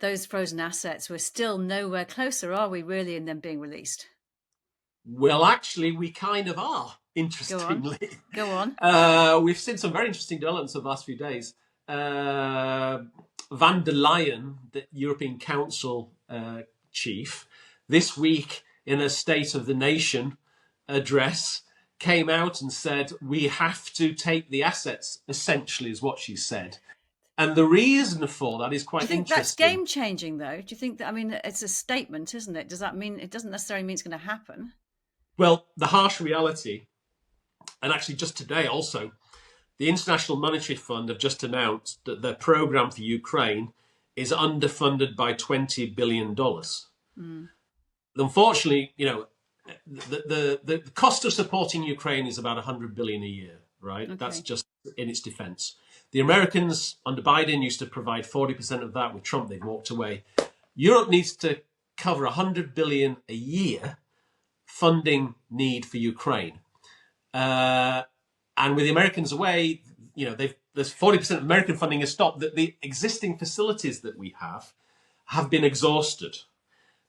those frozen assets, we're still nowhere closer, are we really, in them being released? Well, actually, we kind of are, Go on. interestingly. Go on. We've seen some very interesting developments over the last few days. Van der Leyen, the European Council chief, this week in a State of the Nation address, came out and said, we have to take the assets, essentially, is what she said. And the reason for that is quite Do you think that's interesting. game changing, though? Do you think that, I mean, it's a statement, isn't it? Does that mean it doesn't necessarily mean it's going to happen? Well, the harsh reality, and actually just today also, the International Monetary Fund have just announced that their program for Ukraine is underfunded by $20 billion. Unfortunately, the cost of supporting Ukraine is about $100 billion a year, right? Okay. That's just in its defense. The Americans under Biden used to provide 40% of that. With Trump, they've walked away. Europe needs to cover $100 billion a year funding need for Ukraine. And with the Americans away, there's 40% of American funding has stopped. That the existing facilities that we have been exhausted.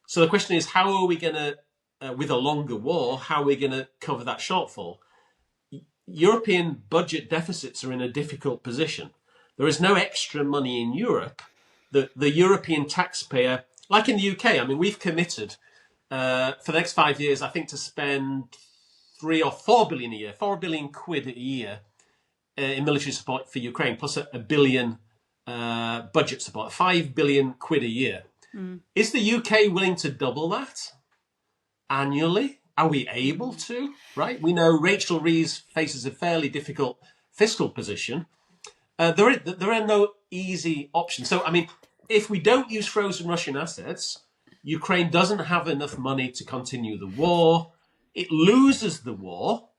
So the question is, how are we going to, with a longer war, how are we going to cover that shortfall? European budget deficits are in a difficult position. There is no extra money in Europe. The European taxpayer, like in the UK, I mean, we've committed for the next 5 years, I think, to spend 3 or 4 billion a year, 4 billion quid a year in military support for Ukraine, plus a billion budget support, 5 billion quid a year. Is the UK willing to double that annually? Are we able to? Right? We know Rachel Reeves faces a fairly difficult fiscal position. There are no easy options. So, I mean, if we don't use frozen Russian assets, Ukraine doesn't have enough money to continue the war. It loses the war.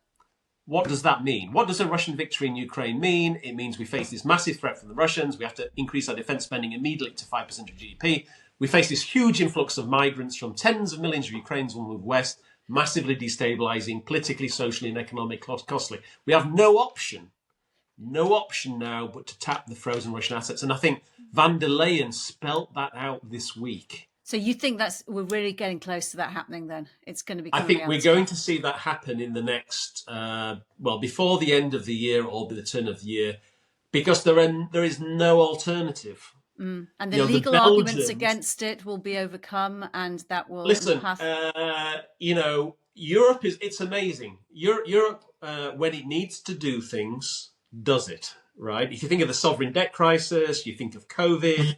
What does that mean? What does a Russian victory in Ukraine mean? It means we face this massive threat from the Russians. We have to increase our defense spending immediately to 5% of GDP. We face this huge influx of migrants from tens of millions of Ukrainians will move west, massively destabilizing, politically, socially, and economically costly. We have no option now but to tap the frozen Russian assets. And I think Van der Leyen spelt that out this week. So you think we're really getting close to that happening then? It's going to be coming I think out. We're going to see that happen in the next, before the end of the year or by the turn of the year, because there is no alternative. And the legal arguments against it will be overcome, and that will Europe it's amazing. Europe, when it needs to do things, does it, right? If you think of the sovereign debt crisis, you think of COVID,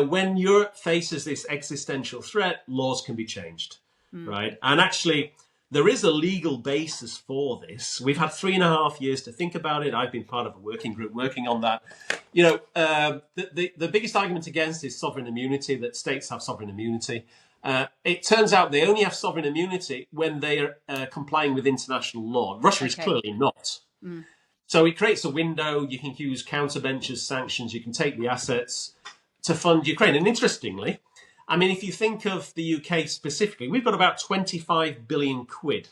when Europe faces this existential threat, laws can be changed, right? And actually, there is a legal basis for this. We've had 3.5 years to think about it. I've been part of a working group working on that. The biggest argument against is sovereign immunity, that states have sovereign immunity. It turns out they only have sovereign immunity when they are complying with international law. Russia is clearly not. So it creates a window. You can use counterbenches, sanctions. You can take the assets to fund Ukraine. And interestingly, I mean, if you think of the UK specifically, we've got about 25 billion quid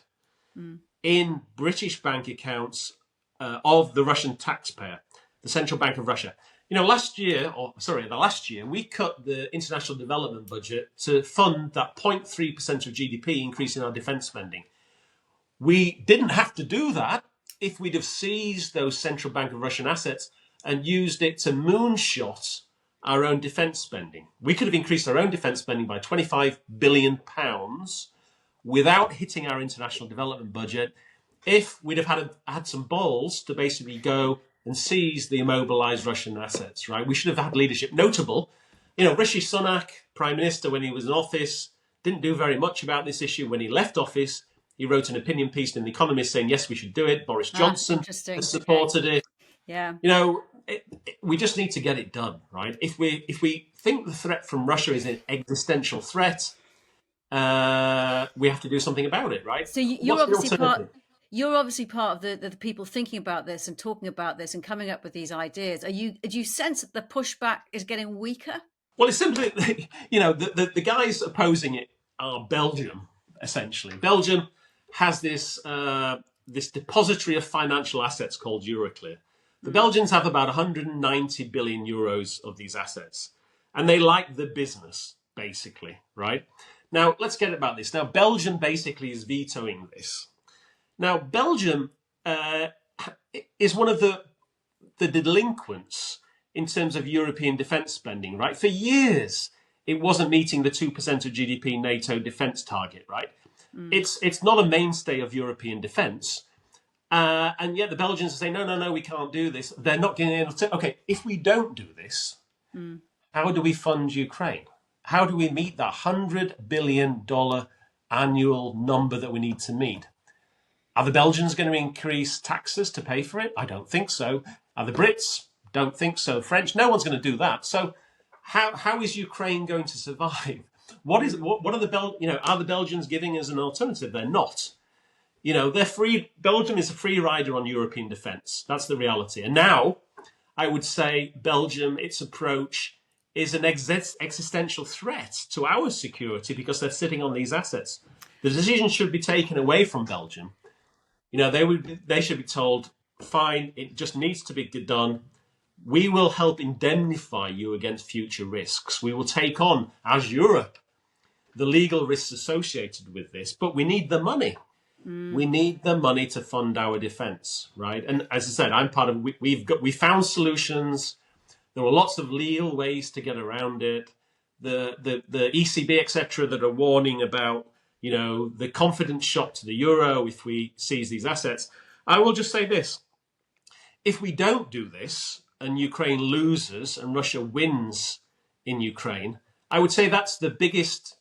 in British bank accounts of the Russian taxpayer, the Central Bank of Russia. The last year, we cut the international development budget to fund that 0.3% of GDP increase in our defence spending. We didn't have to do that if we'd have seized those Central Bank of Russian assets and used it to moonshot our own defence spending. We could have increased our own defence spending by £25 billion without hitting our international development budget if we'd have had some balls to basically go and seize the immobilised Russian assets, right? We should have had leadership. Notable, Rishi Sunak, Prime Minister, when he was in office, didn't do very much about this issue. When he left office, he wrote an opinion piece in The Economist saying, yes, we should do it. Boris Johnson has supported it. Yeah. We just need to get it done, right? If we think the threat from Russia is an existential threat, we have to do something about it, right? So you're obviously part of the people thinking about this and talking about this and coming up with these ideas. Do you sense that the pushback is getting weaker? Well, it's simply, the guys opposing it are Belgium, essentially. Belgium has this depository of financial assets called Euroclear. The Belgians have about 190 billion euros of these assets. and they like the business, basically, right? Now, let's get about this. Now, Belgium basically is vetoing this. Now, Belgium is one of the delinquents in terms of European defence spending, right? For years, it wasn't meeting the 2% of GDP NATO defence target, right? It's not a mainstay of European defence. And yet the Belgians are saying, no, we can't do this. They're not getting able to, okay, if we don't do this, how do we fund Ukraine? How do we meet that $100 billion annual number that we need to meet? Are the Belgians going to increase taxes to pay for it? I don't think so. Are the Brits? Don't think so. French? No one's going to do that. So how is Ukraine going to survive? What are are the Belgians giving us an alternative? They're not. They're free. Belgium is a free rider on European defence. That's the reality. And now I would say Belgium, its approach is an existential threat to our security because they're sitting on these assets. The decision should be taken away from Belgium. They should be told, fine, it just needs to be done. We will help indemnify you against future risks. We will take on, as Europe, the legal risks associated with this, but we need the money. We need the money to fund our defence, right? And as I said, I'm part of. We found solutions. There were lots of legal ways to get around it. The ECB, etc., that are warning about the confidence shock to the euro if we seize these assets. I will just say this: if we don't do this and Ukraine loses and Russia wins in Ukraine, I would say that's the biggest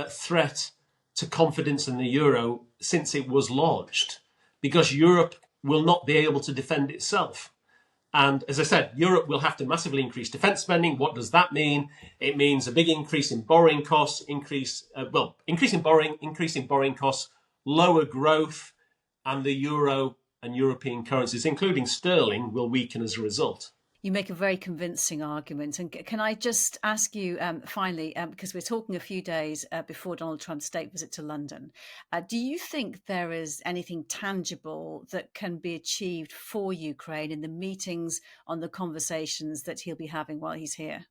threat to confidence in the euro since it was launched, because Europe will not be able to defend itself. And as I said, Europe will have to massively increase defence spending. What does that mean? It means a big increase in borrowing costs, increasing borrowing costs, lower growth, and the euro and European currencies, including sterling, will weaken as a result. You make a very convincing argument. And can I just ask you finally, because we're talking a few days before Donald Trump's state visit to London, do you think there is anything tangible that can be achieved for Ukraine in the meetings, on the conversations that he'll be having while he's here?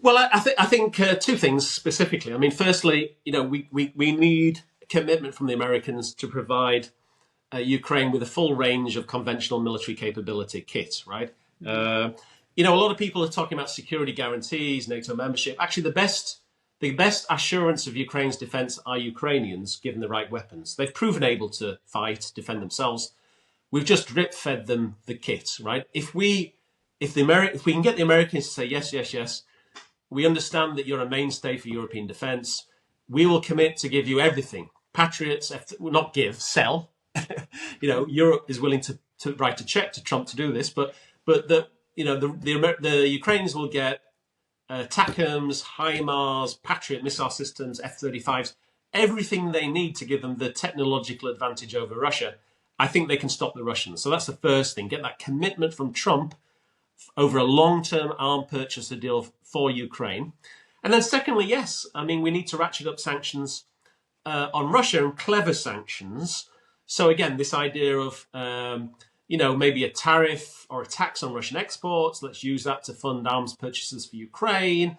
Well, I think two things specifically. I mean, firstly, we need commitment from the Americans to provide Ukraine with a full range of conventional military capability kit, right? A lot of people are talking about security guarantees, NATO membership. Actually, the best assurance of Ukraine's defense are Ukrainians given the right weapons. They've proven able to fight, defend themselves. We've just drip fed them the kit, right? If we can get the Americans to say yes, we understand that you're a mainstay for European defense. We will commit to give you everything. Patriots, not give, sell. Europe is willing to write a check to Trump to do this, but the Ukrainians will get TACMs, HIMARS, Patriot missile systems, F-35s, everything they need to give them the technological advantage over Russia. I think they can stop the Russians. So that's the first thing. Get that commitment from Trump over a long-term arms purchase deal for Ukraine. And then secondly, yes, I mean, we need to ratchet up sanctions on Russia, and clever sanctions. So again, this idea of maybe a tariff or a tax on Russian exports. Let's use that to fund arms purchases for Ukraine.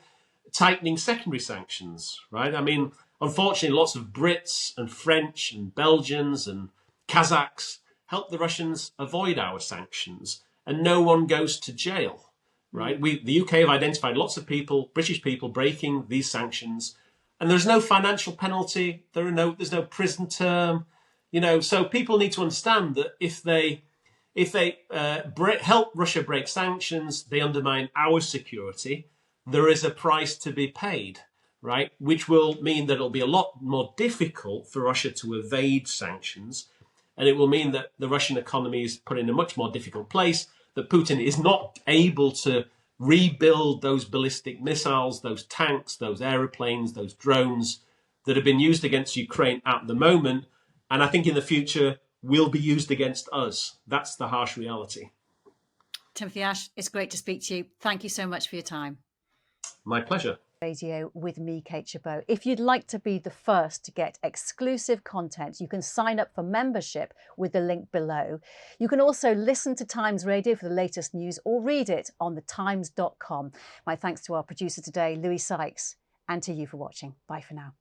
Tightening secondary sanctions, right? I mean, unfortunately, lots of Brits and French and Belgians and Kazakhs help the Russians avoid our sanctions, and no one goes to jail, right? The UK have identified lots of people, British people, breaking these sanctions, and there's no financial penalty. There's no prison term, So people need to understand that if they help Russia break sanctions, they undermine our security. There is a price to be paid, right? Which will mean that it'll be a lot more difficult for Russia to evade sanctions. And it will mean that the Russian economy is put in a much more difficult place, that Putin is not able to rebuild those ballistic missiles, those tanks, those aeroplanes, those drones that have been used against Ukraine at the moment. And I think in the future will be used against us. That's the harsh reality. Timothy Ash, it's great to speak to you. Thank you so much for your time. My pleasure. Radio with me, Kate Chabot. If you'd like to be the first to get exclusive content, you can sign up for membership with the link below. You can also listen to Times Radio for the latest news or read it on thetimes.com. My thanks to our producer today, Louis Sykes, and to you for watching. Bye for now.